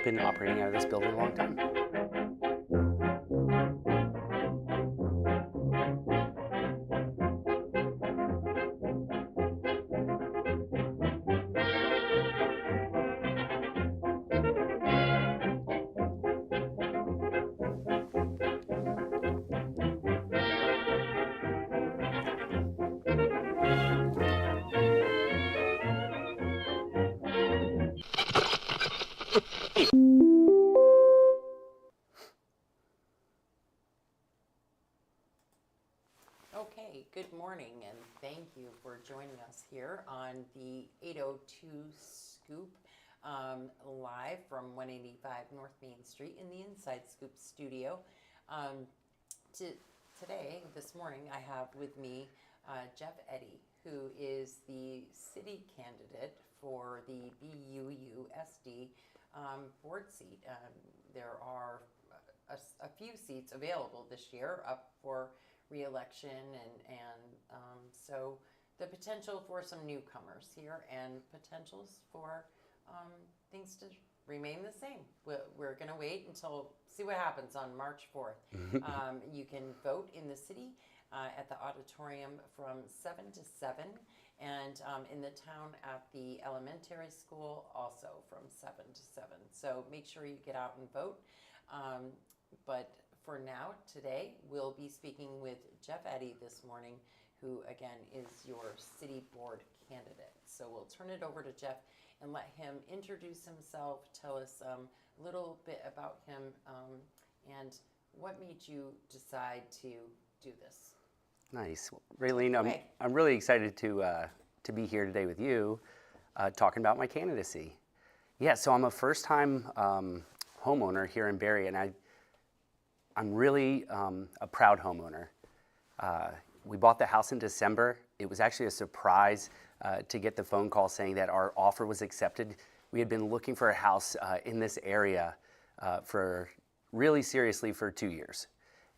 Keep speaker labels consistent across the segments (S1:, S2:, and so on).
S1: been operating out of this building a long time.
S2: Okay, good morning, and thank you for joining us here on the 802 Scoop, live from 185 North Main Street in the Inside Scoop studio. This morning, I have with me Jeff Eddy, who is the city candidate for the BUUSD board seat. There are a few seats available this year up for re-election, and so the potential for some newcomers here and potentials for things to remain the same. We're going to wait until see what happens on March 4th. You can vote in the city at the Auditorium from 7 to 7, and in the town at the elementary school also from 7 to 7. So make sure you get out and vote. But for now, today, we'll be speaking with Jeff Eddy this morning, who, again, is your city board candidate. So we'll turn it over to Jeff and let him introduce himself, tell us a little bit about him, and what made you decide to do this.
S1: Nice. Raylene, I'm really excited to be here today with you talking about my candidacy. Yeah, so I'm a first-time homeowner here in Barre, and I'm really a proud homeowner. We bought the house in December. It was actually a surprise to get the phone call saying that our offer was accepted. We had been looking for a house in this area really seriously for 2 years.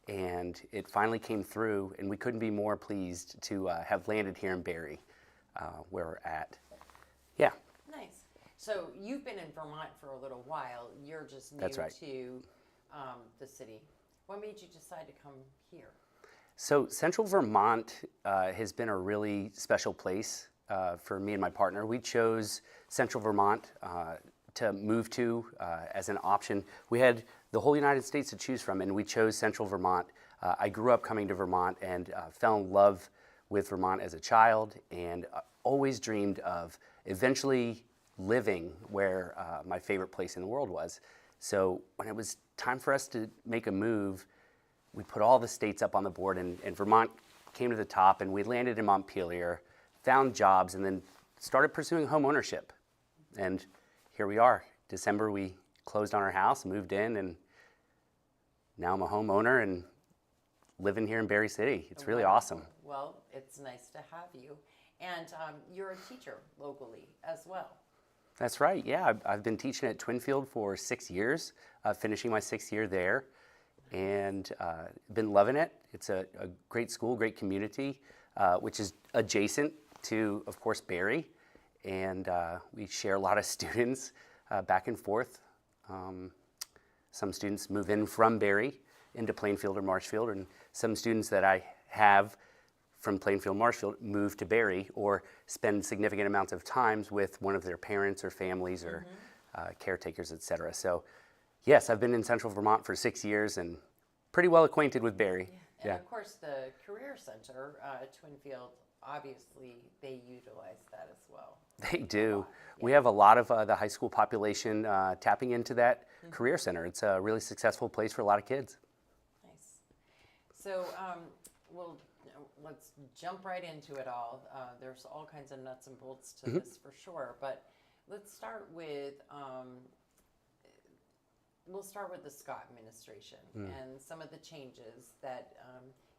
S1: And it finally came through, and we couldn't be more pleased to have landed here in Barre, where we're at. Yeah.
S2: Nice. So you've been in Vermont for a little while. You're just new
S1: That's right.
S2: to the city. What made you decide to come here?
S1: So Central Vermont has been a really special place for me and my partner. We chose Central Vermont to move to as an option. We had the whole United States to choose from, and we chose Central Vermont. I grew up coming to Vermont and fell in love with Vermont as a child, and always dreamed of eventually living where my favorite place in the world was. So when it was time for us to make a move, we put all the states up on the board, and Vermont came to the top, and we landed in Montpelier, found jobs, and then started pursuing home ownership. And here we are. December, we closed on our house, moved in, and now I'm a homeowner and living here in Barre City. It's really awesome.
S2: Well, it's nice to have you. And you're a teacher locally as well.
S1: That's right, yeah. I've been teaching at Twinfield for 6 years, finishing my 6th year there, and been loving it. It's a great school, great community, which is adjacent to, of course, Barre, and we share a lot of students back and forth. Some students move in from Barre into Plainfield or Marshfield, and some students that I have from Plainfield, Marshfield move to Barre or spend significant amounts of times with one of their parents or families or caretakers, etc. So yes, I've been in Central Vermont for 6 years and pretty well acquainted with Barre.
S2: And of course the Career Center at Twinfield, obviously they utilize that as well.
S1: They do. We have a lot of the high school population tapping into that Career Center. It's a really successful place for a lot of kids.
S2: Nice. So let's jump right into it all. There's all kinds of nuts and bolts to this for sure, but let's start with the Scott administration and some of the changes that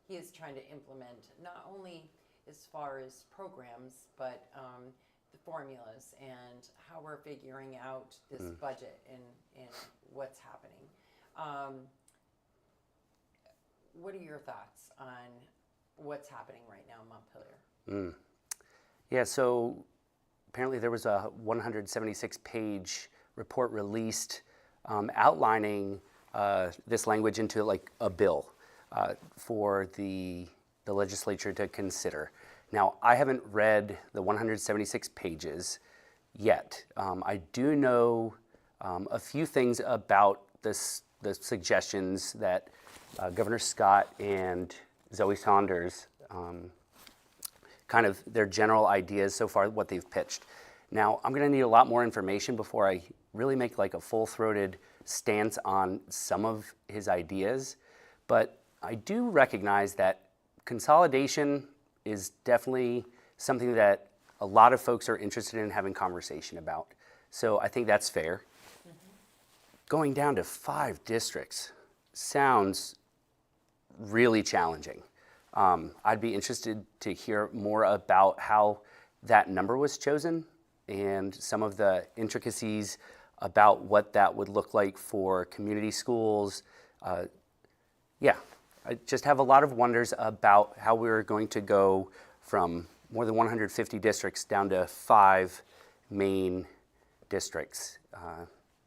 S2: he is trying to implement, not only as far as programs, but the formulas and how we're figuring out this budget and what's happening. What are your thoughts on what's happening right now in Montpelier?
S1: Yeah, so apparently there was a 176-page report released outlining this language into like a bill for the legislature to consider. Now, I haven't read the 176 pages yet. I do know a few things about the suggestions that Governor Scott and Zoe Saunders, kind of their general ideas so far, what they've pitched. Now, I'm going to need a lot more information before I really make like a full-throated stance on some of his ideas, but I do recognize that consolidation is definitely something that a lot of folks are interested in having conversation about. So I think that's fair. Going down to 5 districts sounds really challenging. I'd be interested to hear more about how that number was chosen and some of the intricacies about what that would look like for community schools. Yeah, I just have a lot of wonders about how we're going to go from more than 150 districts down to 5 main districts.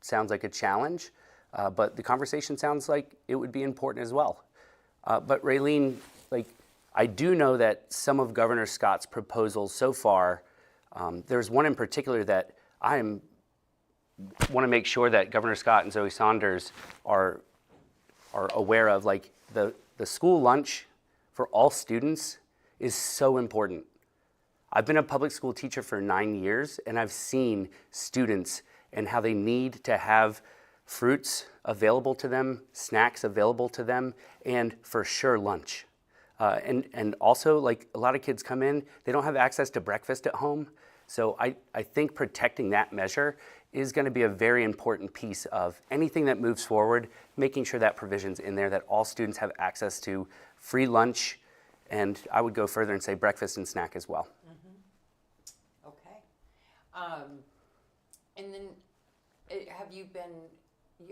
S1: Sounds like a challenge, but the conversation sounds like it would be important as well. But Raylene, like, I do know that some of Governor Scott's proposals so far, there's one in particular that I want to make sure that Governor Scott and Zoe Saunders are aware of. Like the school lunch for all students is so important. I've been a public school teacher for 9 years, and I've seen students and how they need to have fruits available to them, snacks available to them, and for sure lunch. And also, like, a lot of kids come in, they don't have access to breakfast at home. So I think protecting that measure is going to be a very important piece of anything that moves forward, making sure that provision's in there, that all students have access to free lunch, and I would go further and say breakfast and snack as well.
S2: Okay. And then have you been,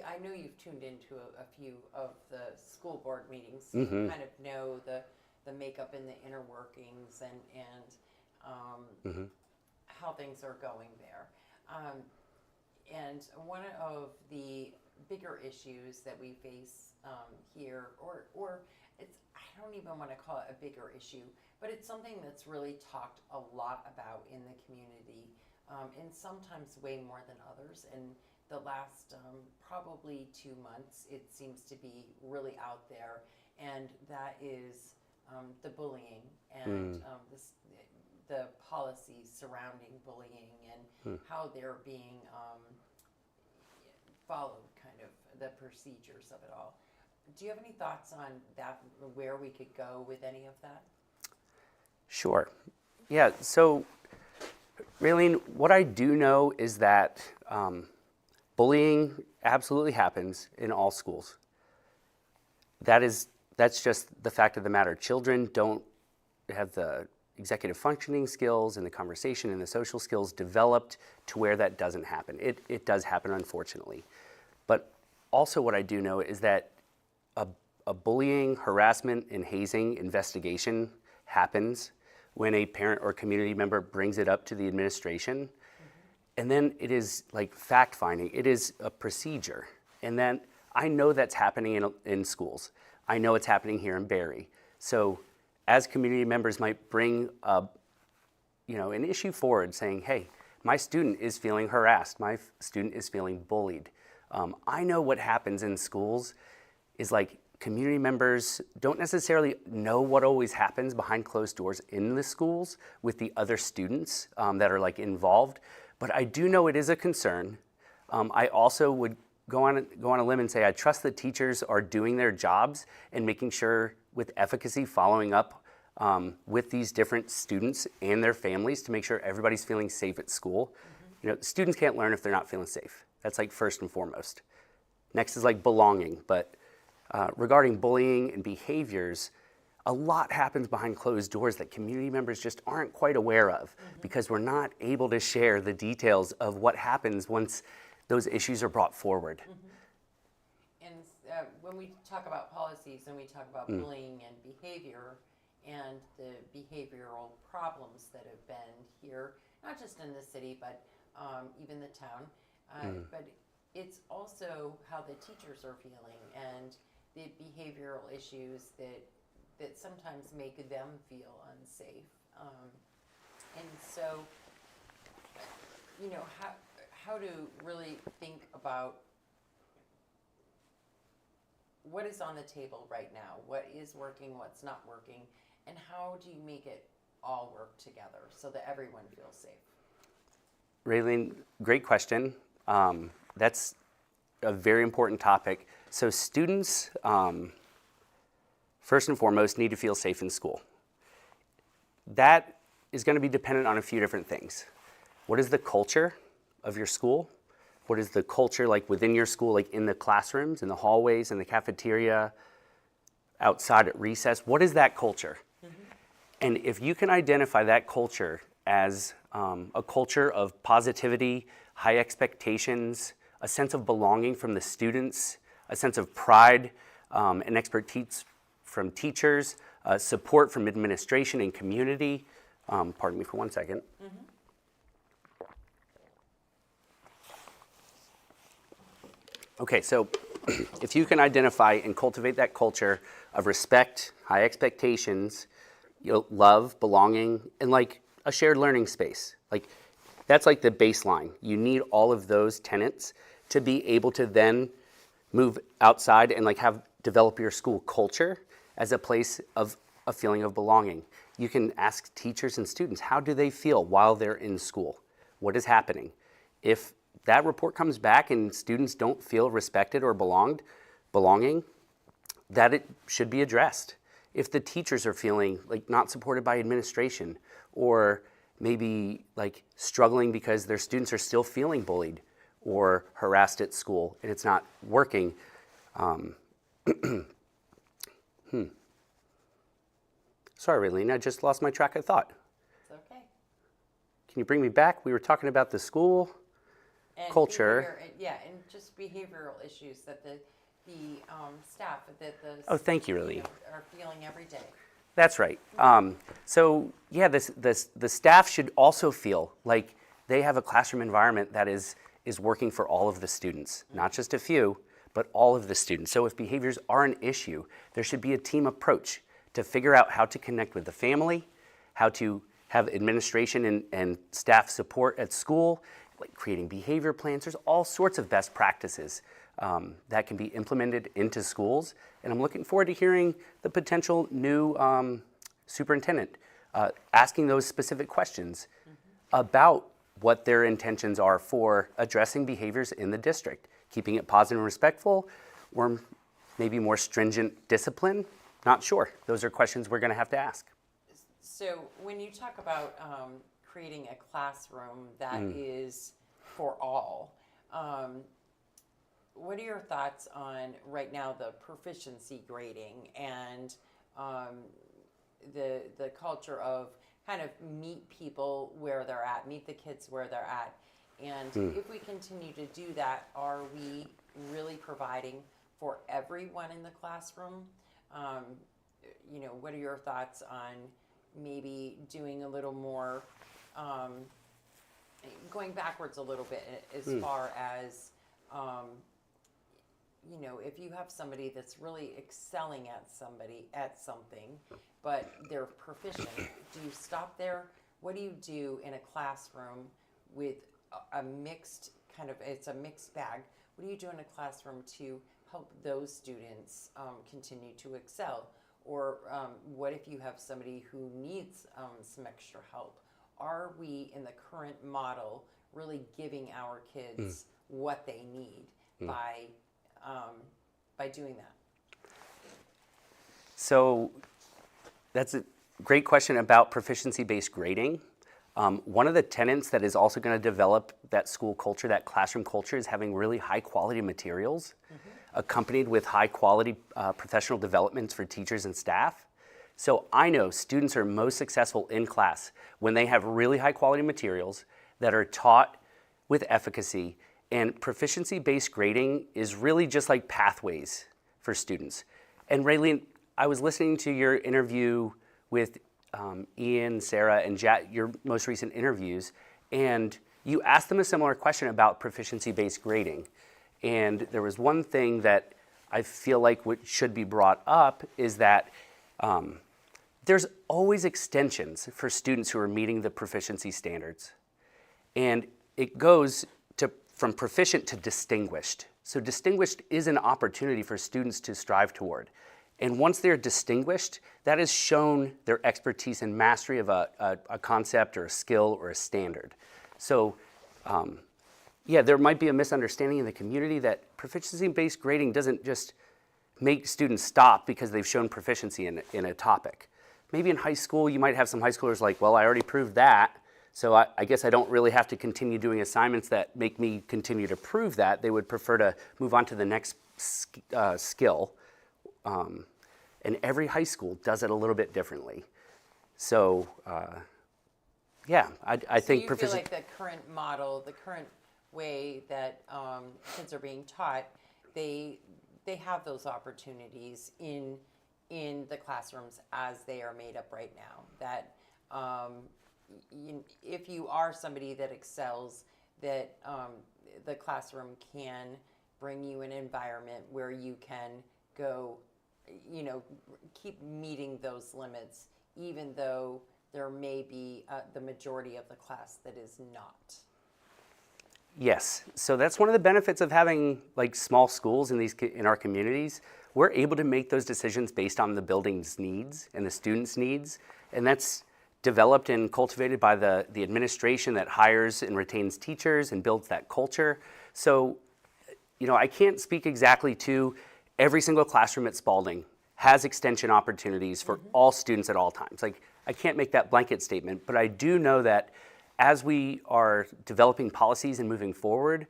S2: I know you've tuned into a few of the school board meetings, so you kind of know the makeup and the inner workings and how things are going there. And one of the bigger issues that we face here, or it's, I don't even want to call it a bigger issue, but it's something that's really talked a lot about in the community, and sometimes way more than others. And the last probably 2 months, it seems to be really out there, and that is the bullying and the policies surrounding bullying and how they're being followed, kind of the procedures of it all. Do you have any thoughts on that, where we could go with any of that?
S1: Sure. Yeah, so Raylene, what I do know is that bullying absolutely happens in all schools. That's just the fact of the matter. Children don't have the executive functioning skills and the conversation and the social skills developed to where that doesn't happen. It does happen, unfortunately. But also what I do know is that a bullying, harassment, and hazing investigation happens when a parent or community member brings it up to the administration. And then it is like fact-finding. It is a procedure. And then I know that's happening in schools. I know it's happening here in Barre. So as community members might bring an issue forward saying, hey, my student is feeling harassed, my student is feeling bullied. I know what happens in schools is like community members don't necessarily know what always happens behind closed doors in the schools with the other students that are like involved. But I do know it is a concern. I also would go on a limb and say I trust the teachers are doing their jobs and making sure with efficacy following up with these different students and their families to make sure everybody's feeling safe at school. You know, students can't learn if they're not feeling safe. That's like first and foremost. Next is like belonging, but regarding bullying and behaviors, a lot happens behind closed doors that community members just aren't quite aware of because we're not able to share the details of what happens once those issues are brought forward.
S2: And when we talk about policies and we talk about bullying and behavior and the behavioral problems that have been here, not just in the city, but even the town, but it's also how the teachers are feeling and the behavioral issues that sometimes make them feel unsafe. And so, you know, how to really think about what is on the table right now, what is working, what's not working, and how do you make it all work together so that everyone feels safe?
S1: Raylene, great question. That's a very important topic. So students, first and foremost, need to feel safe in school. That is going to be dependent on a few different things. What is the culture of your school? What is the culture like within your school, like in the classrooms, in the hallways, in the cafeteria, outside at recess? What is that culture? And if you can identify that culture as a culture of positivity, high expectations, a sense of belonging from the students, a sense of pride and expertise from teachers, support from administration and community. Pardon me for 1 second. Okay, so if you can identify and cultivate that culture of respect, high expectations, love, belonging, and like a shared learning space, like that's like the baseline. You need all of those tenets to be able to then move outside and like develop your school culture as a place of a feeling of belonging. You can ask teachers and students, how do they feel while they're in school? What is happening? If that report comes back and students don't feel respected or belonging, that it should be addressed. If the teachers are feeling like not supported by administration, or maybe like struggling because their students are still feeling bullied or harassed at school and it's not working. Sorry, Raylene, I just lost my track of thought.
S2: It's okay.
S1: Can you bring me back? We were talking about the school
S2: And
S1: culture.
S2: and just behavioral issues that the staff, that the
S1: Oh, thank you, Raylene.
S2: are feeling every day.
S1: That's right. So yeah, the staff should also feel like they have a classroom environment that is working for all of the students, not just a few, but all of the students. So if behaviors are an issue, there should be a team approach to figure out how to connect with the family, how to have administration and staff support at school, like creating behavior plans. There's all sorts of best practices that can be implemented into schools. And I'm looking forward to hearing the potential new superintendent asking those specific questions about what their intentions are for addressing behaviors in the district, keeping it positive and respectful, or maybe more stringent discipline. Not sure. Those are questions we're going to have to ask.
S2: So when you talk about creating a classroom that is for all, what are your thoughts on right now the proficiency grading and the culture of kind of meet people where they're at, meet the kids where they're at? And if we continue to do that, are we really providing for everyone in the classroom? What are your thoughts on maybe doing a little more, going backwards a little bit as far as, if you have somebody that's really excelling at something, but they're proficient, do you stop there? What do you do in a classroom with a mixed it's a mixed bag? What do you do in a classroom to help those students continue to excel? Or what if you have somebody who needs some extra help? Are we in the current model really giving our kids what they need by doing that?
S1: So that's a great question about proficiency-based grading. One of the tenets that is also going to develop that school culture, that classroom culture, is having really high-quality materials accompanied with high-quality professional developments for teachers and staff. So I know students are most successful in class when they have really high-quality materials that are taught with efficacy. And proficiency-based grading is really just like pathways for students. And Raylene, I was listening to your interview with Ian, Sarah, and Jack, your most recent interviews, and you asked them a similar question about proficiency-based grading. And there was one thing that I feel like what should be brought up is that there's always extensions for students who are meeting the proficiency standards. And it goes from proficient to distinguished. So distinguished is an opportunity for students to strive toward. And once they're distinguished, that has shown their expertise and mastery of a concept or a skill or a standard. So yeah, there might be a misunderstanding in the community that proficiency-based grading doesn't just make students stop because they've shown proficiency in a topic. Maybe in high school, you might have some high schoolers like, well, I already proved that, so I guess I don't really have to continue doing assignments that make me continue to prove that. They would prefer to move on to the next skill. And every high school does it a little bit differently. So yeah, I think
S2: you feel like the current model, the current way that kids are being taught, they have those opportunities in the classrooms as they are made up right now. That if you are somebody that excels, that the classroom can bring you an environment where you can go, keep meeting those limits, even though there may be the majority of the class that is not.
S1: Yes, so that's one of the benefits of having like small schools in our communities. We're able to make those decisions based on the building's needs and the students' needs, and that's developed and cultivated by the administration that hires and retains teachers and builds that culture. So, I can't speak exactly to every single classroom at Spalding has extension opportunities for all students at all times. Like, I can't make that blanket statement, but I do know that as we are developing policies and moving forward,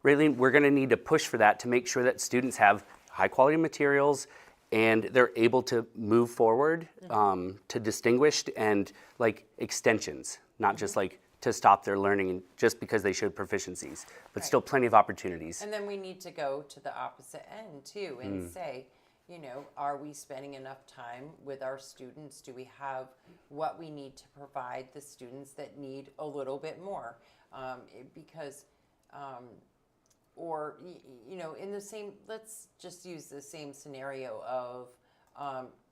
S1: really, we're going to need to push for that to make sure that students have high quality materials and they're able to move forward to distinguished and like extensions, not just like to stop their learning just because they showed proficiencies, but still plenty of opportunities.
S2: And then we need to go to the opposite end too and say, are we spending enough time with our students? Do we have what we need to provide the students that need a little bit more? Or in the same, let's just use the same scenario of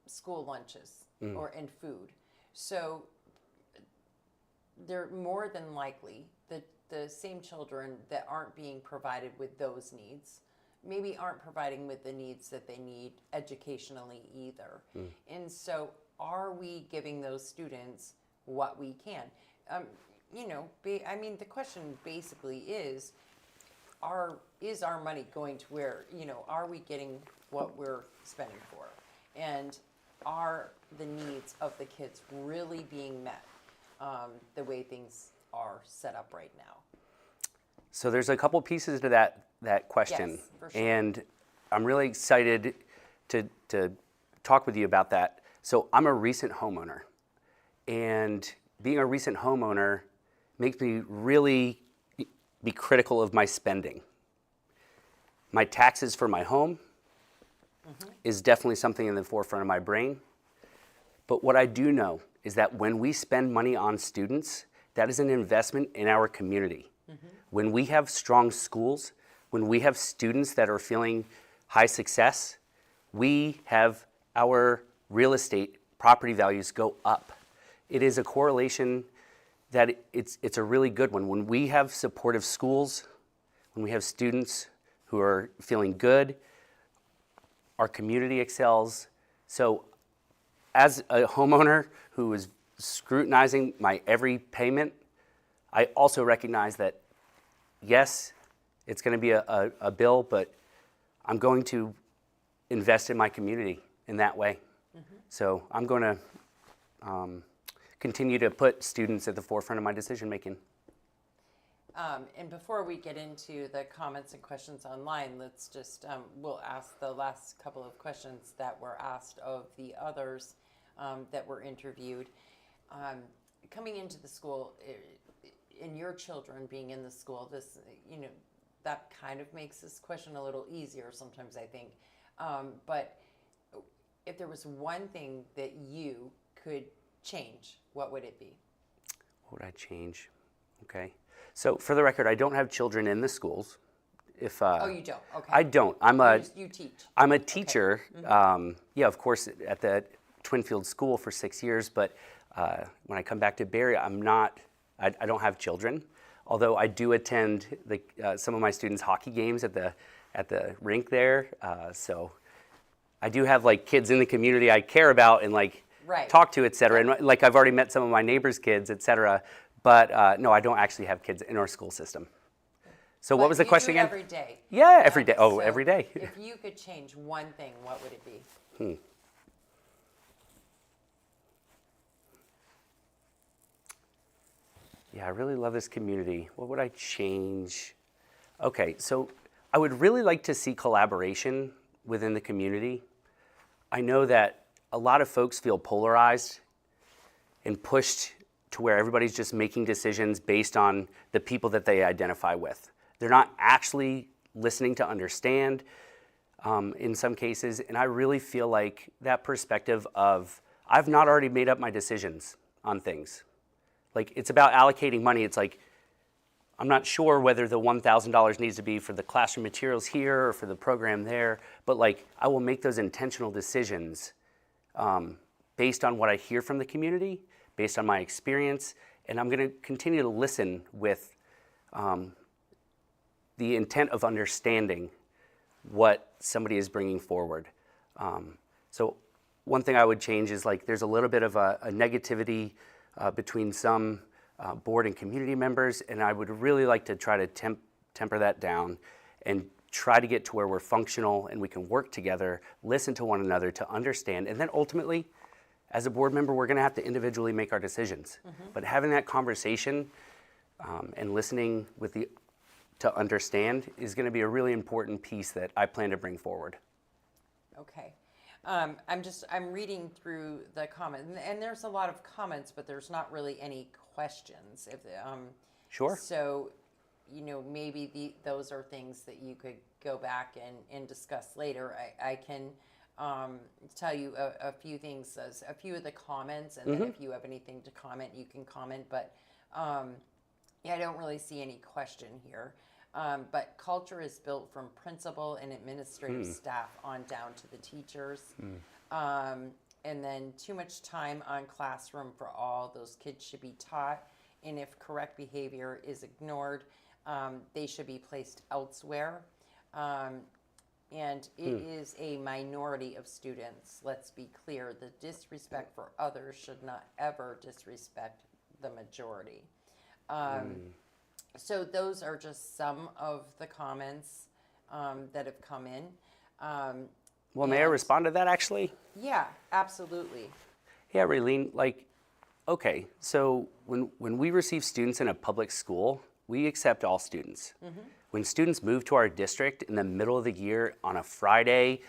S2: school lunches and food. So they're more than likely the same children that aren't being provided with those needs maybe aren't providing with the needs that they need educationally either. And so are we giving those students what we can? The question basically is our money going to where, are we getting what we're spending for? And are the needs of the kids really being met the way things are set up right now?
S1: So there's a couple pieces to that question.
S2: Yes, for sure.
S1: And I'm really excited to talk with you about that. So I'm a recent homeowner, and being a recent homeowner makes me really be critical of my spending. My taxes for my home is definitely something in the forefront of my brain. But what I do know is that when we spend money on students, that is an investment in our community. When we have strong schools, when we have students that are feeling high success, we have our real estate property values go up. It is a correlation that it's a really good one. When we have supportive schools, when we have students who are feeling good, our community excels. So as a homeowner who is scrutinizing my every payment, I also recognize that, yes, it's going to be a bill, but I'm going to invest in my community in that way. So I'm going to continue to put students at the forefront of my decision making.
S2: And before we get into the comments and questions online, let's just, we'll ask the last couple of questions that were asked of the others that were interviewed. Coming into the school, and your children being in the school, this, that kind of makes this question a little easier sometimes, I think. But if there was one thing that you could change, what would it be?
S1: What would I change? Okay. So for the record, I don't have children in the schools. If
S2: Oh, you don't? Okay.
S1: I don't.
S2: You teach.
S1: I'm a teacher. Yeah, of course, at the Twinfield School for 6 years. But when I come back to Barre, I'm not. I don't have children. Although I do attend some of my students' hockey games at the rink there. So I do have like kids in the community I care about and like
S2: Right.
S1: talk to, et cetera. And like I've already met some of my neighbors' kids, et cetera. But no, I don't actually have kids in our school system. So what was the question again?
S2: Every day.
S1: Yeah, every day. Oh,
S2: So
S1: every day.
S2: If you could change one thing, what would it be?
S1: Yeah, I really love this community. What would I change? Okay, so I would really like to see collaboration within the community. I know that a lot of folks feel polarized and pushed to where everybody's just making decisions based on the people that they identify with. They're not actually listening to understand in some cases, and I really feel like that perspective of I've not already made up my decisions on things. Like it's about allocating money. It's like I'm not sure whether the $1,000 needs to be for the classroom materials here or for the program there, but like I will make those intentional decisions based on what I hear from the community, based on my experience, and I'm going to continue to listen with the intent of understanding what somebody is bringing forward. So one thing I would change is like there's a little bit of a negativity between some board and community members, and I would really like to try to temper that down and try to get to where we're functional and we can work together, listen to one another to understand, and then ultimately, as a board member, we're going to have to individually make our decisions. But having that conversation and listening to understand is going to be a really important piece that I plan to bring forward.
S2: Okay. I'm reading through the comments, and there's a lot of comments, but there's not really any questions.
S1: Sure.
S2: So, maybe those are things that you could go back and discuss later. I can tell you a few things, a few of the comments, and then if you have anything to comment, you can comment. But yeah, I don't really see any question here. But culture is built from principal and administrative staff on down to the teachers. And then too much time on classroom for all. Those kids should be taught. And if correct behavior is ignored, they should be placed elsewhere. And it is a minority of students. Let's be clear. The disrespect for others should not ever disrespect the majority. So those are just some of the comments that have come in.
S1: Well, may I respond to that actually?
S2: Yeah, absolutely.
S1: Yeah, Raylene, okay, so when we receive students in a public school, we accept all students. When students move to our district in the middle of the year on a Friday,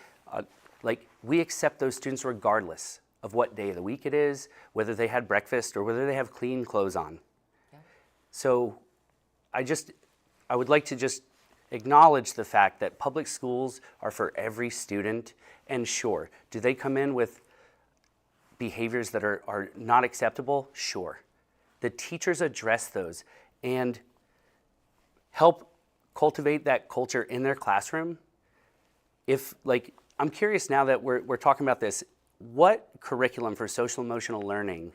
S1: we accept those students regardless of what day of the week it is, whether they had breakfast or whether they have clean clothes on. Yeah. So I would like to just acknowledge the fact that public schools are for every student. And sure, do they come in with behaviors that are not acceptable? Sure. The teachers address those and help cultivate that culture in their classroom. I'm curious now that we're talking about this, what curriculum for social emotional learning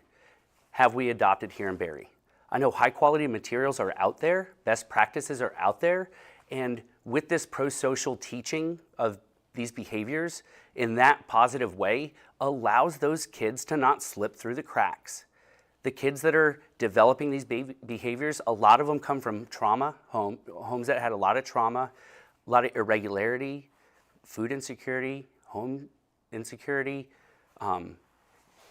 S1: have we adopted here in Barre? I know high quality materials are out there, best practices are out there, and with this pro-social teaching of these behaviors in that positive way allows those kids to not slip through the cracks. The kids that are developing these behaviors, a lot of them come from trauma, homes that had a lot of trauma, a lot of irregularity, food insecurity, home insecurity.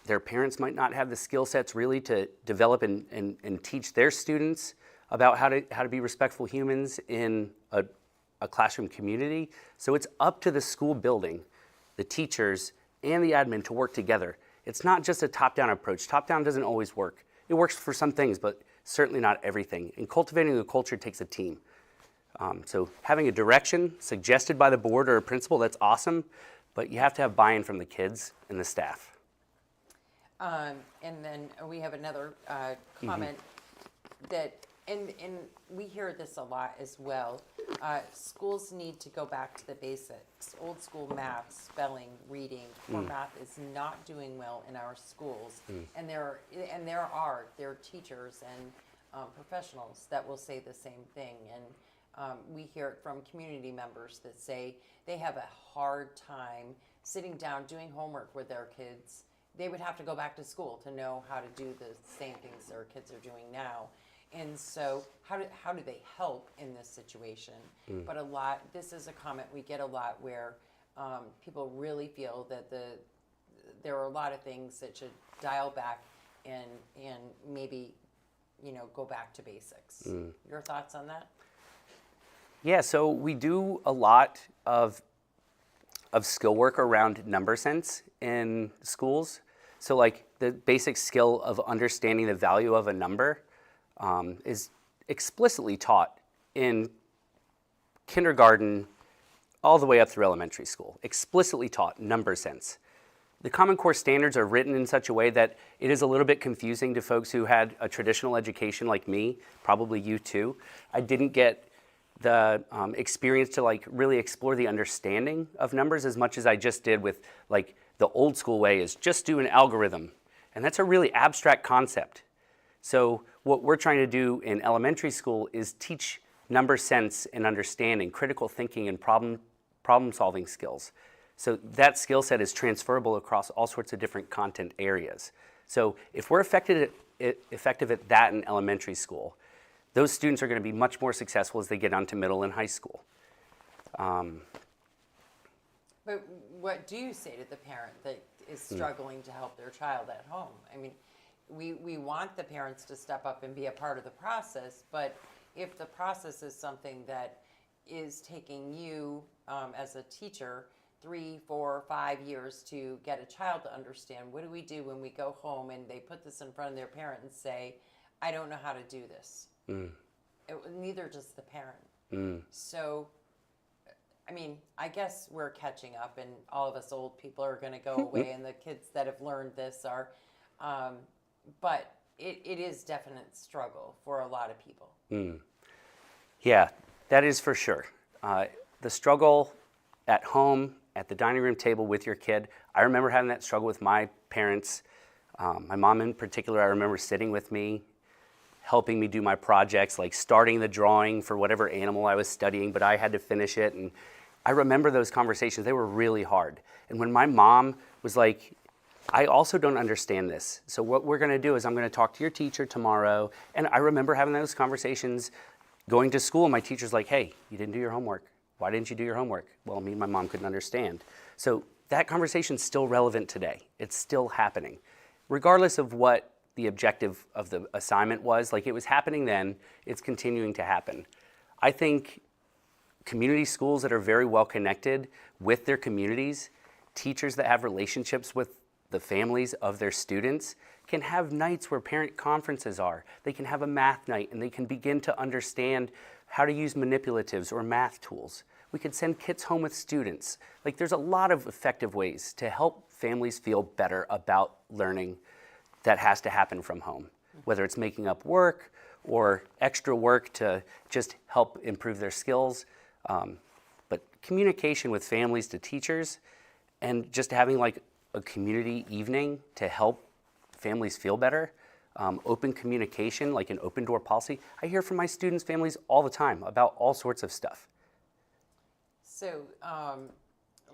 S1: Their parents might not have the skill sets really to develop and teach their students about how to be respectful humans in a classroom community. So it's up to the school building, the teachers, and the admin to work together. It's not just a top-down approach. Top-down doesn't always work. It works for some things, but certainly not everything. And cultivating a culture takes a team. So having a direction suggested by the board or a principal, that's awesome, but you have to have buy-in from the kids and the staff.
S2: And then we have another comment that, and we hear this a lot as well, schools need to go back to the basics. Old school math, spelling, reading. Core math is not doing well in our schools, and there are teachers and professionals that will say the same thing. And we hear it from community members that say they have a hard time sitting down doing homework with their kids. They would have to go back to school to know how to do the same things their kids are doing now. And so how do they help in this situation? But this is a comment we get a lot where people really feel that there are a lot of things that should dial back and maybe, go back to basics. Your thoughts on that?
S1: Yeah, so we do a lot of skill work around number sense in schools. So like the basic skill of understanding the value of a number is explicitly taught in kindergarten all the way up through elementary school, explicitly taught number sense. The Common Core standards are written in such a way that it is a little bit confusing to folks who had a traditional education like me, probably you too. I didn't get the experience to like really explore the understanding of numbers as much as I just did with like the old school way is just do an algorithm. And that's a really abstract concept. So what we're trying to do in elementary school is teach number sense and understanding, critical thinking and problem solving skills. So that skill set is transferable across all sorts of different content areas. So if we're effective at that in elementary school, those students are going to be much more successful as they get onto middle and high school.
S2: But what do you say to the parent that is struggling to help their child at home? I mean, we want the parents to step up and be a part of the process, but if the process is something that is taking you as a teacher 3, 4, 5 years to get a child to understand, what do we do when we go home and they put this in front of their parent and say, I don't know how to do this? Neither does the parent. So, I mean, I guess we're catching up and all of us old people are going to go away and the kids that have learned this are, but it is definite struggle for a lot of people.
S1: Yeah, that is for sure. The struggle at home, at the dining room table with your kid, I remember having that struggle with my parents. My mom in particular, I remember sitting with me, helping me do my projects, like starting the drawing for whatever animal I was studying, but I had to finish it. And I remember those conversations, they were really hard. And when my mom was like, I also don't understand this. So what we're gonna do is I'm gonna talk to your teacher tomorrow. And I remember having those conversations going to school. My teacher's like, hey, you didn't do your homework. Why didn't you do your homework? Well, me and my mom couldn't understand. So that conversation's still relevant today. It's still happening. Regardless of what the objective of the assignment was, like it was happening then, it's continuing to happen. I think community schools that are very well connected with their communities, teachers that have relationships with the families of their students can have nights where parent conferences are. They can have a math night and they can begin to understand how to use manipulatives or math tools. We could send kits home with students. Like there's a lot of effective ways to help families feel better about learning that has to happen from home, whether it's making up work or extra work to just help improve their skills. But communication with families to teachers and just having like a community evening to help families feel better. Open communication, like an open door policy. I hear from my students' families all the time about all sorts of stuff.
S2: So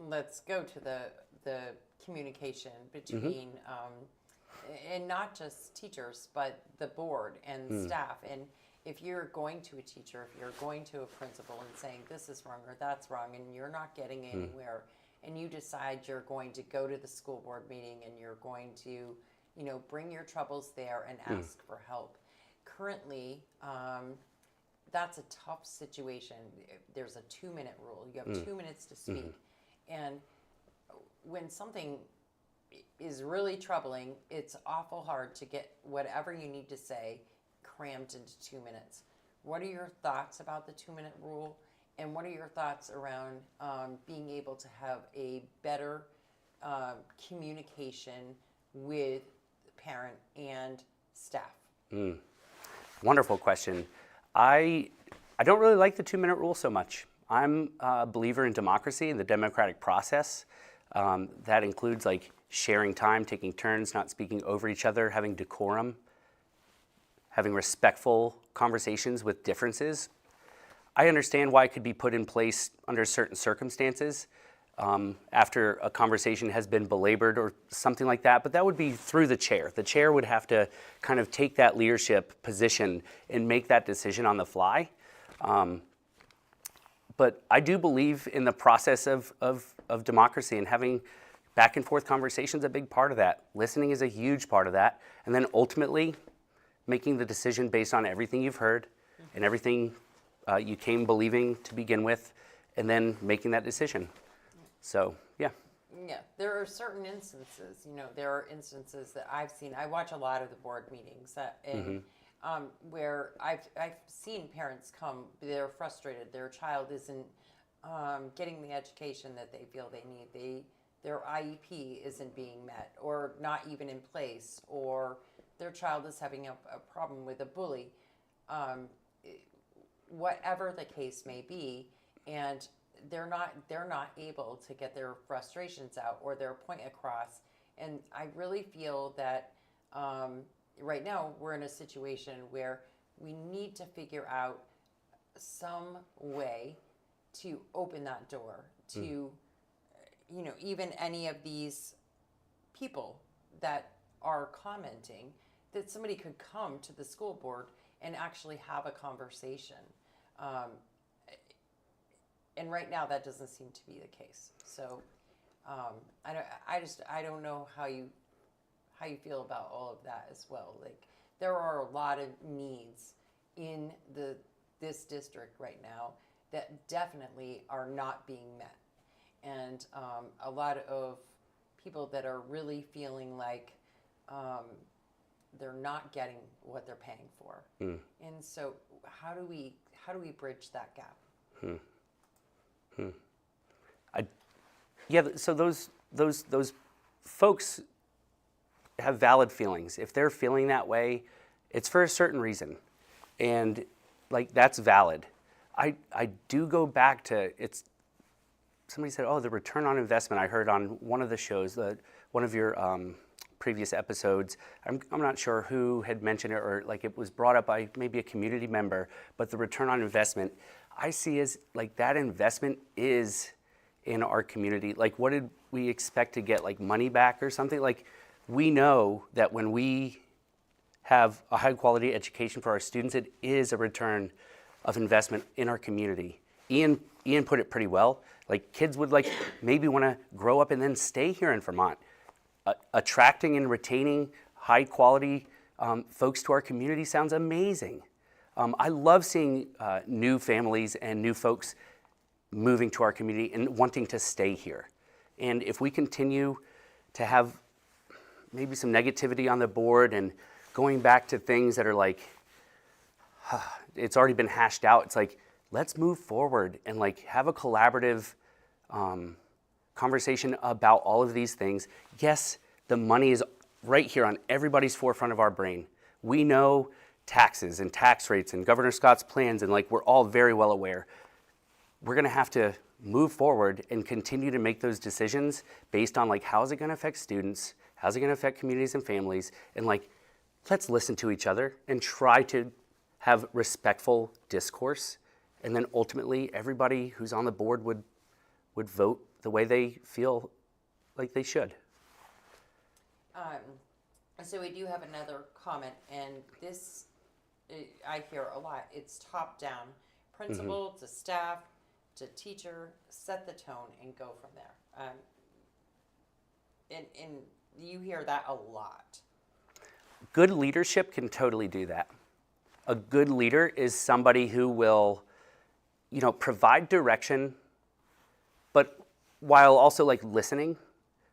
S2: let's go to the communication between, and not just teachers, but the board and staff. And if you're going to a teacher, if you're going to a principal and saying this is wrong or that's wrong, and you're not getting anywhere, and you decide you're going to go to the school board meeting and you're going to, bring your troubles there and ask for help. Currently, that's a tough situation. There's a 2-minute rule. You have 2 minutes to speak. And when something is really troubling, it's awful hard to get whatever you need to say crammed into 2 minutes. What are your thoughts about the 2-minute rule? And what are your thoughts around being able to have a better communication with parent and staff?
S1: Wonderful question. I I don't really like the 2-minute rule so much. I'm a believer in democracy and the democratic process. That includes like sharing time, taking turns, not speaking over each other, having decorum, having respectful conversations with differences. I understand why it could be put in place under certain circumstances after a conversation has been belabored or something like that, but that would be through the chair. The chair would have to kind of take that leadership position and make that decision on the fly. But I do believe in the process of democracy, and having back and forth conversations a big part of that. Listening is a huge part of that. And then ultimately making the decision based on everything you've heard and everything you came believing to begin with, and then making that decision. So, yeah.
S2: Yeah, there are certain instances, there are instances that I've seen. I watch a lot of the board meetings where I've seen parents come, they're frustrated. Their child isn't getting the education that they feel they need. Their IEP isn't being met or not even in place, or their child is having a problem with a bully. Whatever the case may be, and they're not able to get their frustrations out or their point across. And I really feel that right now we're in a situation where we need to figure out some way to open that door to, even any of these people that are commenting, that somebody could come to the school board and actually have a conversation. And right now that doesn't seem to be the case. So I don't know how you feel about all of that as well. Like, there are a lot of needs in this district right now that definitely are not being met. And a lot of people that are really feeling like they're not getting what they're paying for. And so how do we bridge that gap?
S1: Yeah, so those folks have valid feelings. If they're feeling that way, it's for a certain reason, and like, that's valid. I do go back to, somebody said, oh, the return on investment. I heard on one of the shows, one of your previous episodes, I'm not sure who had mentioned it, or like it was brought up by maybe a community member, but the return on investment, I see as like that investment is in our community. Like, what did we expect to get, like money back or something? Like, we know that when we have a high quality education for our students, it is a return of investment in our community. Ian put it pretty well. Like, kids would like maybe want to grow up and then stay here in Vermont. Attracting and retaining high quality folks to our community sounds amazing. I love seeing new families and new folks moving to our community and wanting to stay here. And if we continue to have maybe some negativity on the board and going back to things that are like, it's already been hashed out, it's like, let's move forward and like have a collaborative conversation about all of these things. Yes, the money is right here on everybody's forefront of our brain. We know taxes and tax rates and Governor Scott's plans, and like, we're all very well aware. We're gonna have to move forward and continue to make those decisions based on like, how's it gonna affect students? How's it gonna affect communities and families? And like, let's listen to each other and try to have respectful discourse. And then ultimately, everybody who's on the board would vote the way they feel like they should.
S2: So we do have another comment, and this I hear a lot. It's top down, principal to staff to teacher, set the tone and go from there. And you hear that a lot.
S1: Good leadership can totally do that. A good leader is somebody who will, provide direction, but while also like listening.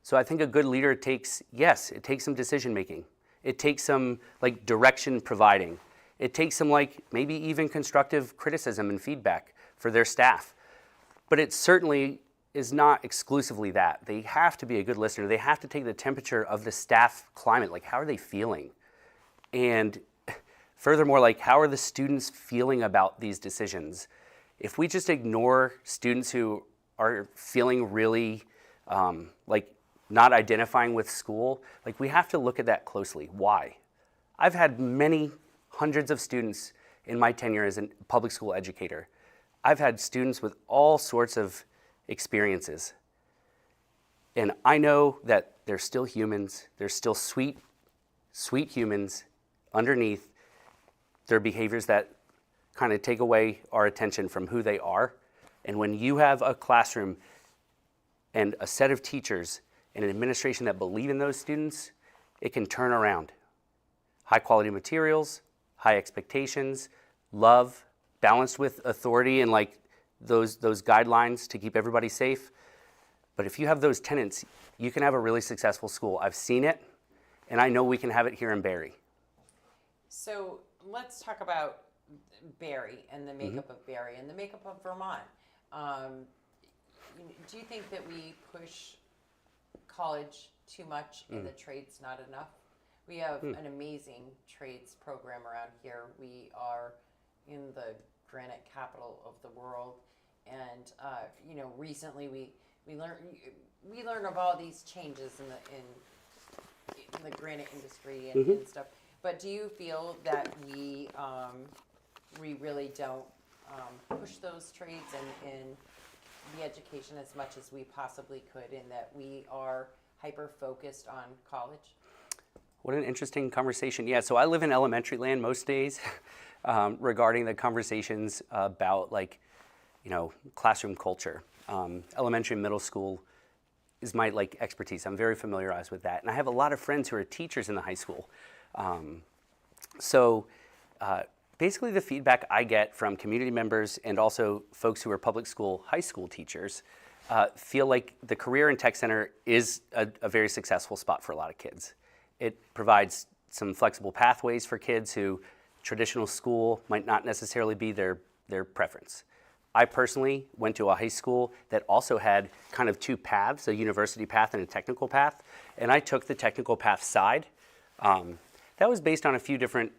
S1: So I think a good leader takes some decision making. It takes some like direction providing. It takes some like maybe even constructive criticism and feedback for their staff. But it certainly is not exclusively that. They have to be a good listener. They have to take the temperature of the staff climate. Like, how are they feeling? And Furthermore, like, how are the students feeling about these decisions? If we just ignore students who are feeling really like not identifying with school, like, we have to look at that closely. Why? I've had many hundreds of students in my tenure as a public school educator. I've had students with all sorts of experiences. And I know that they're still humans. They're still sweet humans underneath their behaviors that kind of take away our attention from who they are. And when you have a classroom and a set of teachers and an administration that believe in those students, it can turn around. High quality materials, high expectations, love, balanced with authority and like those guidelines to keep everybody safe. But if you have those tenets, you can have a really successful school. I've seen it, and I know we can have it here in Barre.
S2: So let's talk about Barre and the makeup of Barre and the makeup of Vermont. Do you think that we push college too much and the trades not enough? We have an amazing trades program around here. We are in the granite capital of the world, and recently we learned of all these changes in the granite industry and stuff. But do you feel that we really don't push those trades and the education as much as we possibly could, in that we are hyper focused on college?
S1: What an interesting conversation. Yeah, so I live in elementary land most days regarding the conversations about classroom culture. Elementary and middle school is my expertise. I'm very familiarized with that. And I have a lot of friends who are teachers in the high school. Basically the feedback I get from community members and also folks who are public school, high school teachers, feel like the Career and Tech Center is a very successful spot for a lot of kids. It provides some flexible pathways for kids who traditional school might not necessarily be their preference. I personally went to a high school that also had kind of two paths, a university path and a technical path, and I took the technical path side. That was based on a few different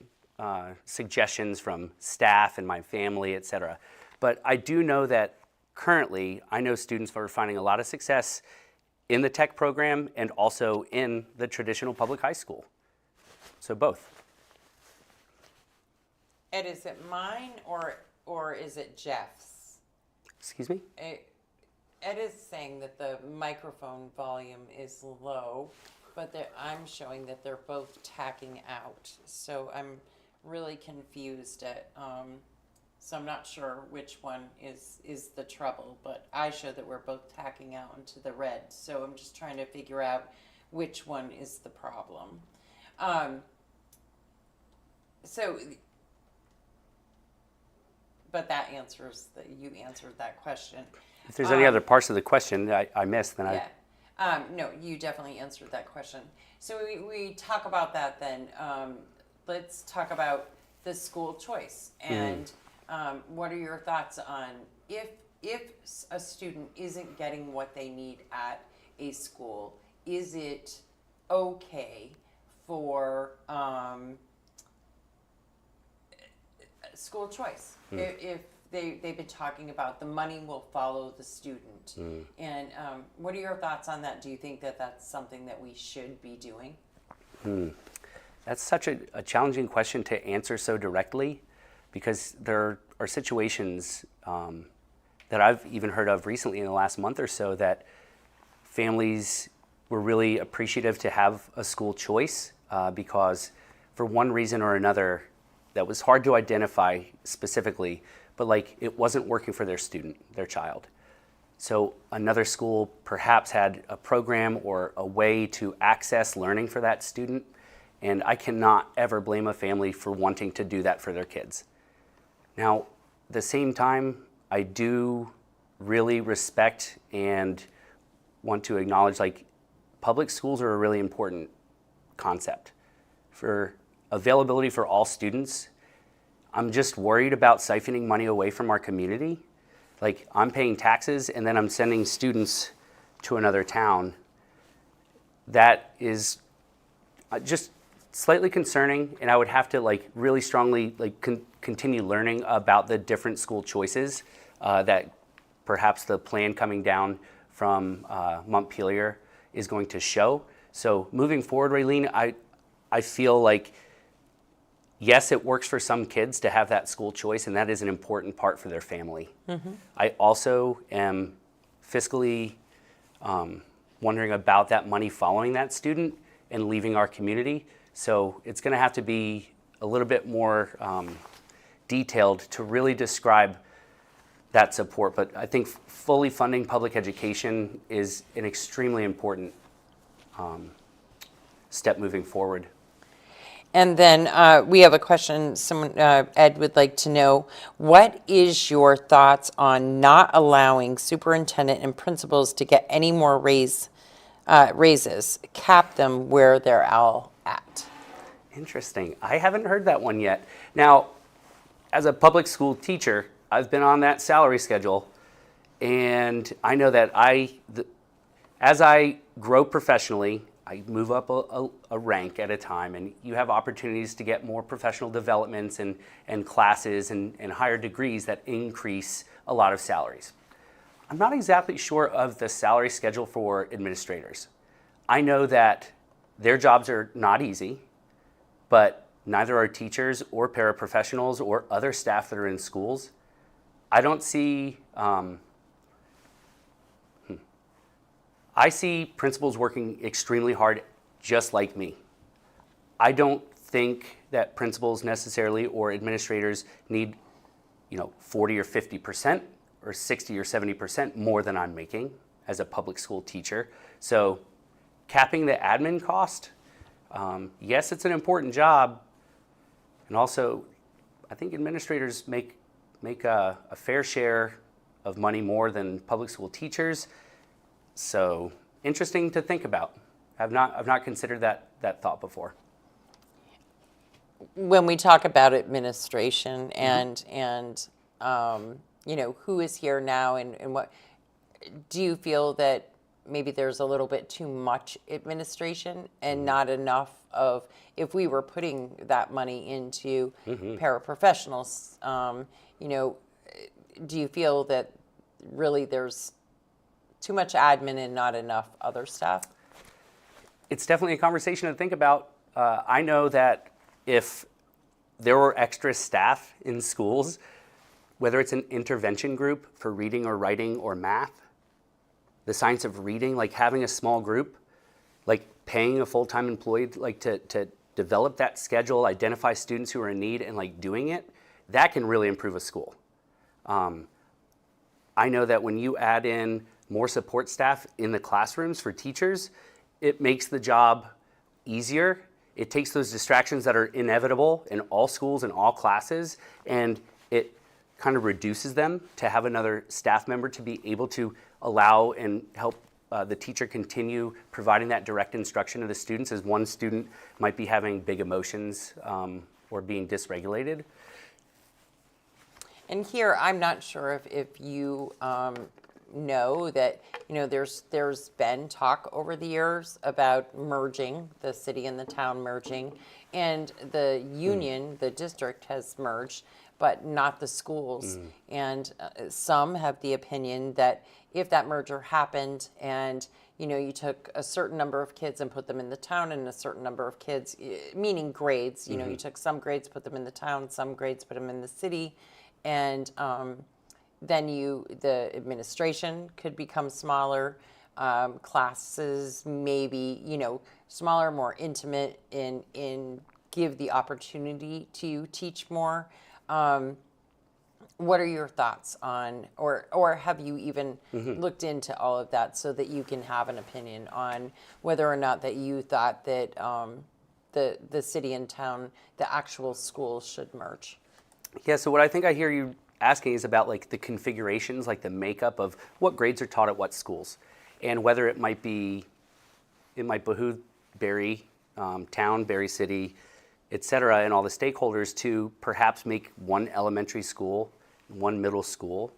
S1: suggestions from staff and my family, et cetera. But I do know that currently, I know students are finding a lot of success in the tech program and also in the traditional public high school. So both.
S2: Ed, is it mine or is it Jeff's?
S1: Excuse me?
S2: Ed is saying that the microphone volume is low, but I'm showing that they're both tacking out. So I'm really confused so I'm not sure which one is the trouble, but I show that we're both tacking out into the red. So I'm just trying to figure out which one is the problem. But that answers you answered that question.
S1: If there's any other parts of the question I missed, then
S2: yeah. No, you definitely answered that question. So we talk about that then. Let's talk about the school choice. And what are your thoughts on if a student isn't getting what they need at a school, is it okay for school choice? If they've been talking about the money will follow the student. And what are your thoughts on that? Do you think that that's something that we should be doing?
S1: That's such a challenging question to answer so directly, because there are situations that I've even heard of recently in the last month or so that families were really appreciative to have a school choice because for one reason or another that was hard to identify specifically, but it wasn't working for their student, their child. So another school perhaps had a program or a way to access learning for that student, and I cannot ever blame a family for wanting to do that for their kids. Now, at the same time, I do really respect and want to acknowledge public schools are a really important concept. For availability for all students, I'm just worried about siphoning money away from our community. I'm paying taxes and then I'm sending students to another town. That is just slightly concerning, and I would have to like really strongly like continue learning about the different school choices that perhaps the plan coming down from Montpelier is going to show. So moving forward, Raylene, I feel like, yes, it works for some kids to have that school choice, and that is an important part for their family. I also am fiscally wondering about that money following that student and leaving our community. So it's going to have to be a little bit more detailed to really describe that support. But I think fully funding public education is an extremely important step moving forward.
S2: And then we have a question. Someone, Ed, would like to know, what is your thoughts on not allowing superintendent and principals to get any more raises, cap them where they're all at?
S1: Interesting. I haven't heard that one yet. Now, as a public school teacher, I've been on that salary schedule, and I know that as I grow professionally, I move up a rank at a time, and you have opportunities to get more professional developments and classes and higher degrees that increase a lot of salaries. I'm not exactly sure of the salary schedule for administrators. I know that their jobs are not easy, but neither are teachers or paraprofessionals or other staff that are in schools. I don't see, I see principals working extremely hard just like me. I don't think that principals necessarily or administrators need, 40 or 50% or 60 or 70% more than I'm making as a public school teacher. So capping the admin cost, yes, it's an important job. And also, I think administrators make a fair share of money more than public school teachers. So interesting to think about. I've not considered that thought before.
S2: When we talk about administration and who is here now and what, do you feel that maybe there's a little bit too much administration and not enough of, if we were putting that money into paraprofessionals, do you feel that really there's too much admin and not enough other stuff?
S1: It's definitely a conversation to think about. I know that if there were extra staff in schools, whether it's an intervention group for reading or writing or math, the science of reading, like having a small group, like paying a full-time employee like to develop that schedule, identify students who are in need and like doing it, that can really improve a school. I know that when you add in more support staff in the classrooms for teachers, it makes the job easier. It takes those distractions that are inevitable in all schools and all classes, and it kind of reduces them to have another staff member to be able to allow and help the teacher continue providing that direct instruction to the students, as one student might be having big emotions or being dysregulated.
S2: And here, I'm not sure if you know that, there's been talk over the years about merging, the city and the town merging, and the union, the district has merged, but not the schools. And some have the opinion that if that merger happened and you took a certain number of kids and put them in the town and a certain number of kids, meaning grades, you took some grades, put them in the town, some grades, put them in the city, and then the administration could become smaller, classes maybe, smaller, more intimate, in give the opportunity to teach more. What are your thoughts on, or have you even looked into all of that so that you can have an opinion on whether or not that you thought that the city and town, the actual schools, should merge?
S1: Yeah, so what I think I hear you asking is about like the configurations, like the makeup of what grades are taught at what schools, and whether it might behoove Barre town, Barre city, et cetera, and all the stakeholders to perhaps make one elementary school, one middle school.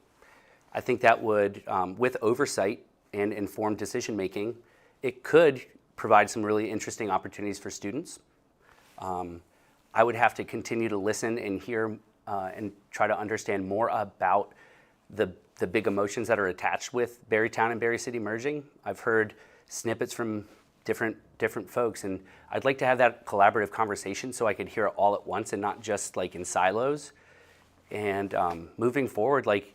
S1: I think that would, with oversight and informed decision making, it could provide some really interesting opportunities for students. I would have to continue to listen and hear and try to understand more about the big emotions that are attached with Barrytown and Barre City merging. I've heard snippets from different folks, and I'd like to have that collaborative conversation so I could hear it all at once and not just like in silos. And moving forward, like,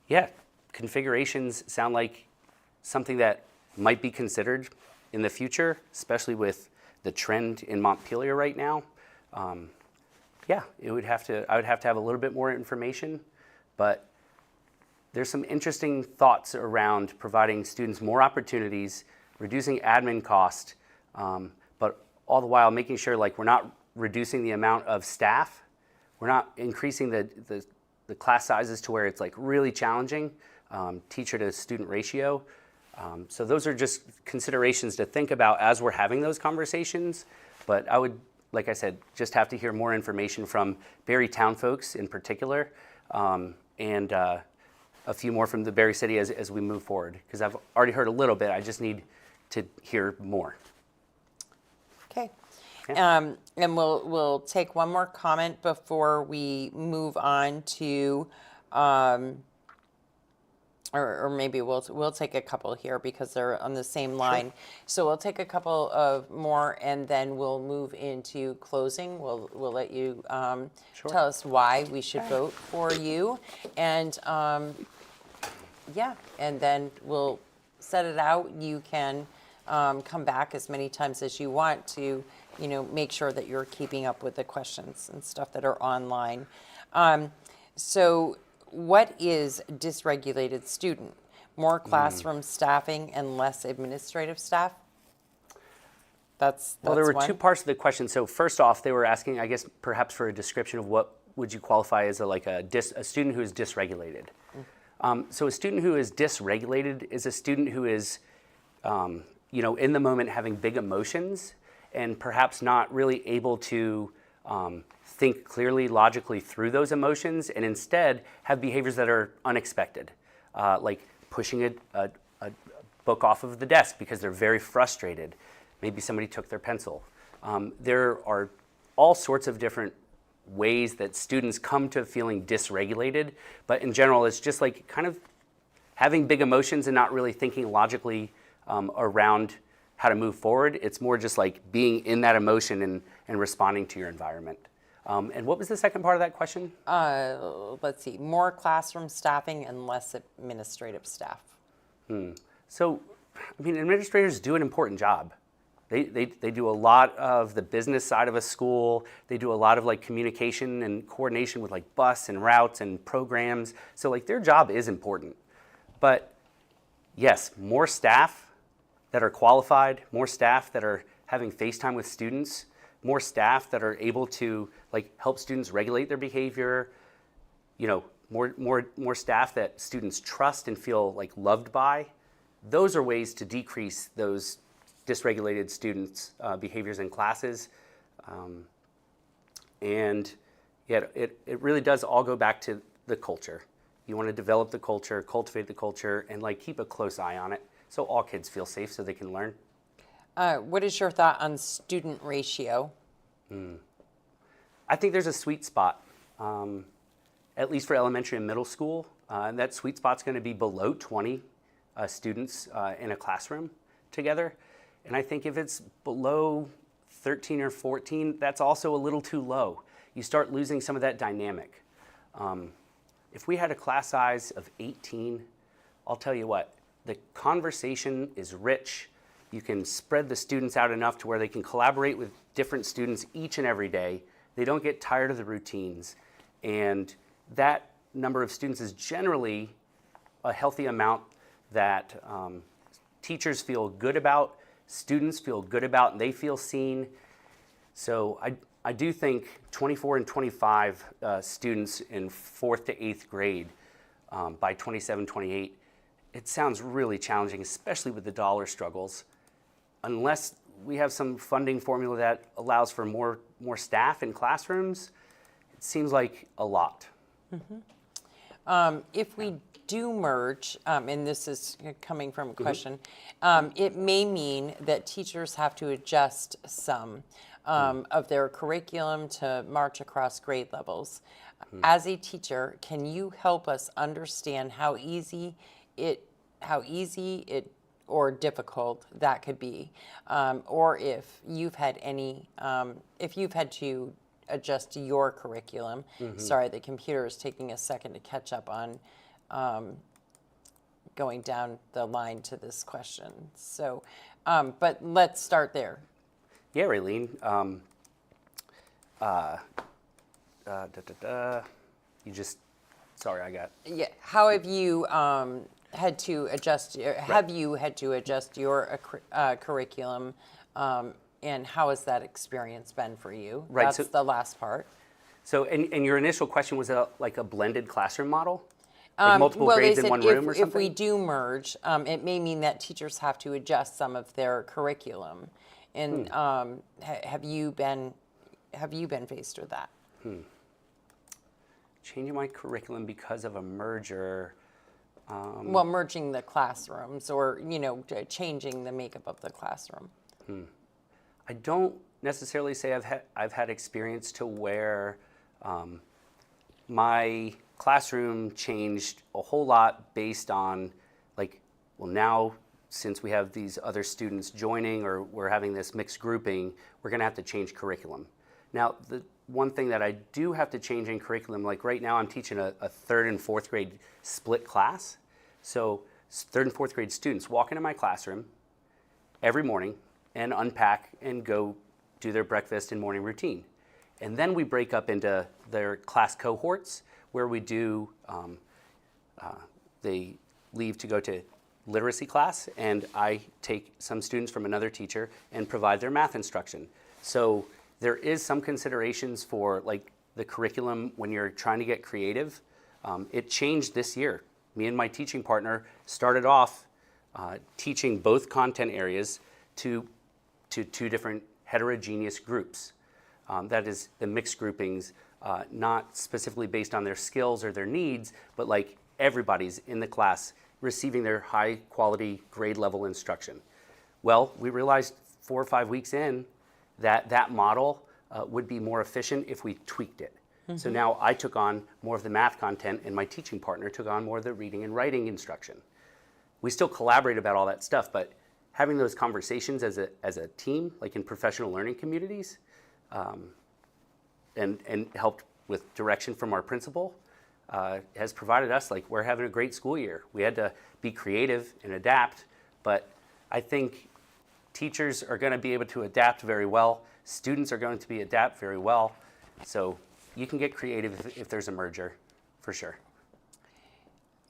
S1: yeah, configurations sound like something that might be considered in the future, especially with the trend in Montpelier right now. Yeah, I would have to have a little bit more information, but there's some interesting thoughts around providing students more opportunities, reducing admin cost, but all the while making sure like we're not reducing the amount of staff, we're not increasing the class sizes to where it's like really challenging, teacher to student ratio. So those are just considerations to think about as we're having those conversations. But I would, like I said, just have to hear more information from Barrytown folks in particular, and a few more from the Barre City as we move forward. Because I've already heard a little bit, I just need to hear more.
S2: Okay.
S1: Yeah.
S2: And we'll take one more comment before we move on to, or maybe we'll take a couple here because they're on the same line.
S1: Sure.
S2: So we'll take a couple of more, and then we'll move into closing. We'll let you
S1: Sure.
S2: tell us why we should vote for you, and yeah, and then we'll set it out. You can come back as many times as you want to, make sure that you're keeping up with the questions and stuff that are online. So what is dysregulated student? More classroom staffing and less administrative staff? That's
S1: Well, there were
S2: one.
S1: two parts of the question. So first off, they were asking, I guess, perhaps for a description of what would you qualify as a student who is dysregulated. So a student who is dysregulated is a student who is, in the moment having big emotions and perhaps not really able to think clearly, logically through those emotions, and instead have behaviors that are unexpected, like pushing a book off of the desk because they're very frustrated. Maybe somebody took their pencil. There are all sorts of different ways that students come to feeling dysregulated, but in general, it's just like kind of having big emotions and not really thinking logically around how to move forward. It's more just like being in that emotion and responding to your environment. And what was the second part of that question?
S2: Let's see, more classroom staffing and less administrative staff.
S1: So, administrators do an important job. They do a lot of the business side of a school. They do a lot of communication and coordination with bus and routes and programs. So their job is important. But yes, more staff that are qualified, more staff that are having face time with students, more staff that are able to help students regulate their behavior, more staff that students trust and feel loved by. Those are ways to decrease those dysregulated students' behaviors in classes. And yet it really does all go back to the culture. You want to develop the culture, cultivate the culture, and keep a close eye on it so all kids feel safe so they can learn.
S2: What is your thought on student ratio?
S1: I think there's a sweet spot, at least for elementary and middle school. And that sweet spot's going to be below 20 students in a classroom together. And I think if it's below 13 or 14, that's also a little too low. You start losing some of that dynamic. If we had a class size of 18, I'll tell you what, the conversation is rich. You can spread the students out enough to where they can collaborate with different students each and every day. They don't get tired of the routines. And that number of students is generally a healthy amount that teachers feel good about, students feel good about, and they feel seen. So I do think 24 and 25 students in 4th to 8th grade by 27, 28, it sounds really challenging, especially with the dollar struggles. Unless we have some funding formula that allows for more staff in classrooms, it seems like a lot.
S2: If we do merge, and this is coming from a question, it may mean that teachers have to adjust some of their curriculum to march across grade levels. As a teacher, can you help us understand how easy it or difficult that could be, or if you've had to adjust your curriculum? Sorry, the computer is taking a second to catch up on going down the line to this question. So, but let's start there.
S1: Yeah, Raylene. You just, sorry, I got.
S2: Yeah. How have you had to adjust? Have you had to adjust your curriculum, and how has that experience been for you?
S1: Right,
S2: That's
S1: so-
S2: the last part.
S1: So, and your initial question was like a blended classroom model? Like multiple
S2: Well,
S1: grades
S2: they
S1: in
S2: said
S1: one room or
S2: if
S1: something?
S2: we do merge, it may mean that teachers have to adjust some of their curriculum. And have you been faced with that?
S1: Changing my curriculum because of a merger.
S2: Well, merging the classrooms, or changing the makeup of the classroom.
S1: I don't necessarily say I've had experience to where my classroom changed a whole lot based on, like, well, now since we have these other students joining, or we're having this mixed grouping, we're going to have to change curriculum. Now, the one thing that I do have to change in curriculum, like right now I'm teaching a 3rd and 4th grade split class. So 3rd and 4th grade students walk into my classroom every morning and unpack and go do their breakfast and morning routine. And then we break up into their class cohorts where we do, they leave to go to literacy class, and I take some students from another teacher and provide their math instruction. So there is some considerations for like the curriculum when you're trying to get creative. It changed this year. Me and my teaching partner started off teaching both content areas to 2 different heterogeneous groups. That is the mixed groupings, not specifically based on their skills or their needs, but like everybody's in the class receiving their high quality grade level instruction. Well, we realized 4 or 5 weeks in that that model would be more efficient if we tweaked it. So now I took on more of the math content, and my teaching partner took on more of the reading and writing instruction. We still collaborate about all that stuff, but having those conversations as a team, like in professional learning communities, and helped with direction from our principal, has provided us, like, we're having a great school year. We had to be creative and adapt, but I think teachers are going to be able to adapt very well. Students are going to adapt very well. So you can get creative if there's a merger, for sure.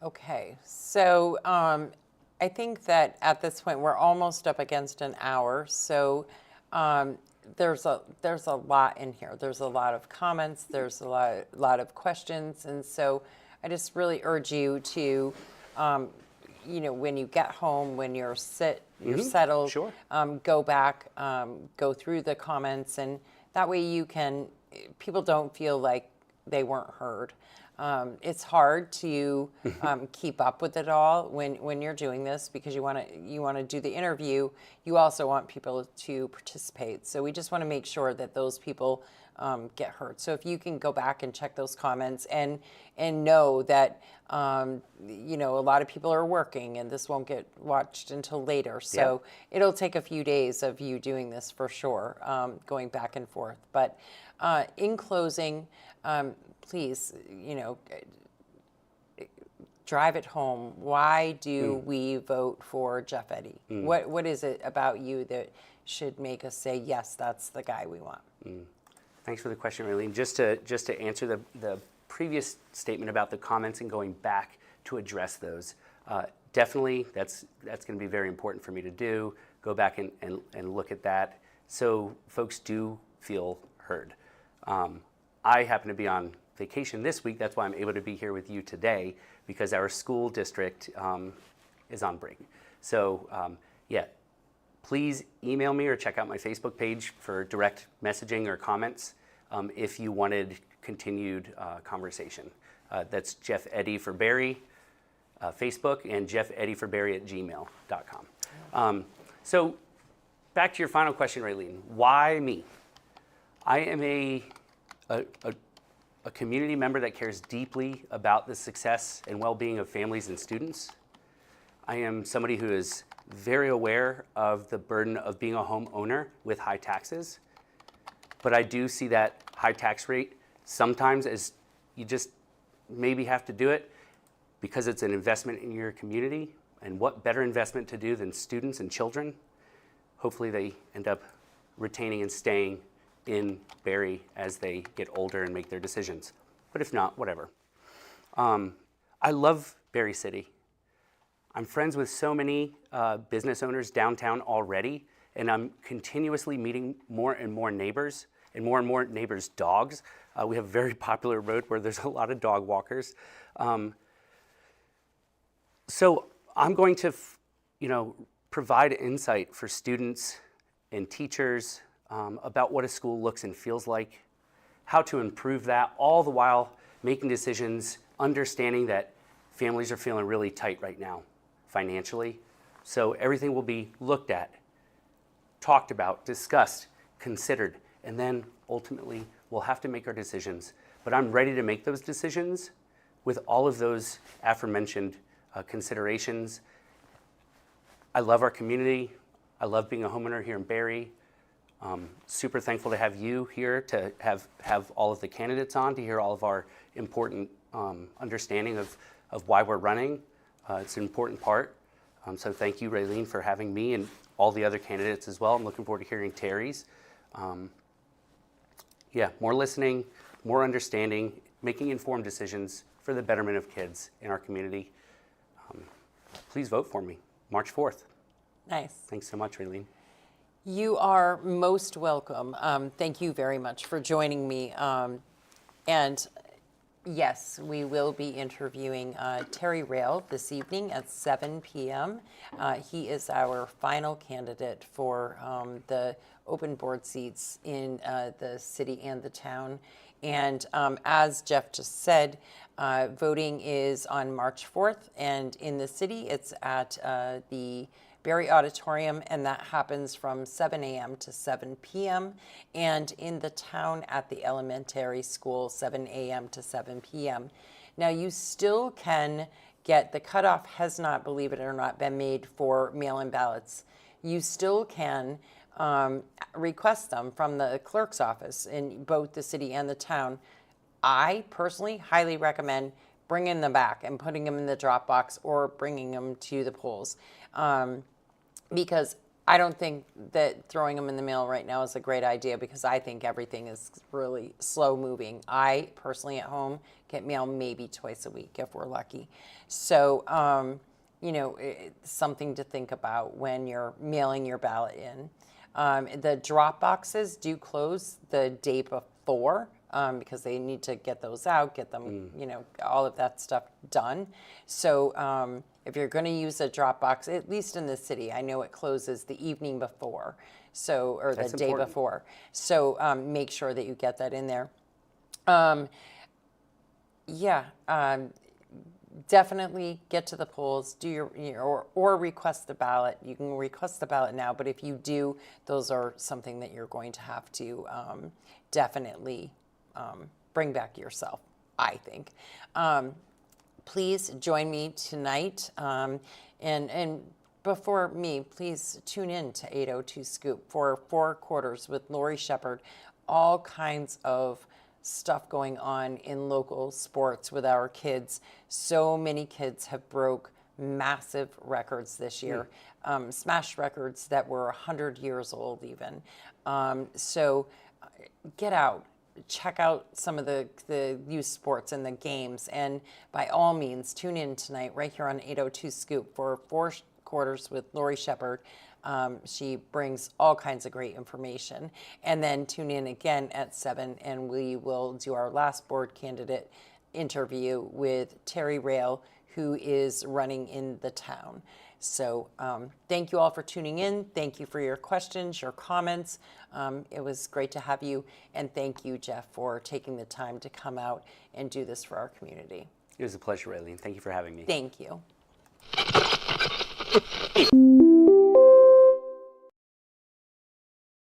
S2: Okay, so I think that at this point we're almost up against an hour. So there's a lot in here. There's a lot of comments. There's a lot of questions, and so I just really urge you to, when you get home, when you're settled,
S1: Sure.
S2: Go back, go through the comments, and that way people don't feel like they weren't heard. It's hard to keep up with it all when you're doing this, because you want to do the interview. You also want people to participate. So we just want to make sure that those people get heard. So if you can go back and check those comments and know that a lot of people are working and this won't get watched until later. So it'll take a few days of you doing this for sure, going back and forth. But in closing, please, drive it home. Why do we vote for Jeff Eddy? What is it about you that should make us say, yes, that's the guy we want?
S1: Thanks for the question, Raylene. Just to answer the previous statement about the comments and going back to address those, definitely that's going to be very important for me to do. Go back and look at that so folks do feel heard. I happen to be on vacation this week. That's why I'm able to be here with you today, because our school district is on break. So please email me or check out my Facebook page for direct messaging or comments if you wanted continued conversation. That's Jeff Eddy for Barre, Facebook, and jeffeddyforbarre@gmail.com. So back to your final question, Raylene. Why me? I am a community member that cares deeply about the success and well-being of families and students. I am somebody who is very aware of the burden of being a homeowner with high taxes, but I do see that high tax rate sometimes as you just maybe have to do it because it's an investment in your community, and what better investment to do than students and children? Hopefully they end up retaining and staying in Barre as they get older and make their decisions. But if not, whatever. I love Barre City. I'm friends with so many business owners downtown already, and I'm continuously meeting more and more neighbors dogs. We have a very popular road where there's a lot of dog walkers. So I'm going to provide insight for students and teachers about what a school looks and feels like, how to improve that, all the while making decisions, understanding that families are feeling really tight right now financially. So everything will be looked at, talked about, discussed, considered, and then ultimately we'll have to make our decisions. But I'm ready to make those decisions with all of those aforementioned considerations. I love our community. I love being a homeowner here in Barre. Super thankful to have you here, to have all of the candidates on, to hear all of our important understanding of why we're running. It's an important part. So thank you, Raylene, for having me and all the other candidates as well. I'm looking forward to hearing Terry's. More listening, more understanding, making informed decisions for the betterment of kids in our community. Please vote for me, March 4th.
S2: Nice.
S1: Thanks so much, Raylene.
S2: You are most welcome. Thank you very much for joining me. And yes, we will be interviewing Terry Rail this evening at 7 p.m. He is our final candidate for the open board seats in the city and the town. And as Jeff just said, voting is on March 4th, and in the city it's at the Barre Auditorium, and that happens from 7 a.m. to 7 p.m. And in the town at the elementary school, 7 a.m. to 7 p.m. Now you still can get, the cutoff has not, believe it or not, been made for mail-in ballots. You still can request them from the clerk's office in both the city and the town. I personally highly recommend bringing them back and putting them in the drop box or bringing them to the polls. Because I don't think that throwing them in the mail right now is a great idea, because I think everything is really slow moving. I personally at home get mail maybe twice a week if we're lucky. So, it's something to think about when you're mailing your ballot in. The drop boxes do close the day before because they need to get those out, get them, all of that stuff done. So if you're going to use a drop box, at least in the city, I know it closes the evening before, or the day before. So make sure that you get that in there. Definitely get to the polls, do your or request the ballot. You can request the ballot now, but if you do, those are something that you're going to have to definitely bring back yourself, I think. Please join me tonight, and before me, please tune in to 802 Scoop for 4 Quarters with Lori Shepard. All kinds of stuff going on in local sports with our kids. So many kids have broke massive records this year, smashed records that were 100 years old even. So get out, check out some of the youth sports and the games, and by all means tune in tonight right here on 802 Scoop for 4 Quarters with Lori Shepard. She brings all kinds of great information. And then tune in again at 7, and we will do our last board candidate interview with Terry Rail, who is running in the town. So thank you all for tuning in. Thank you for your questions, your comments. It was great to have you. And thank you, Jeff, for taking the time to come out and do this for our community.
S1: It was a pleasure, Raylene. Thank you for having me.
S2: Thank you.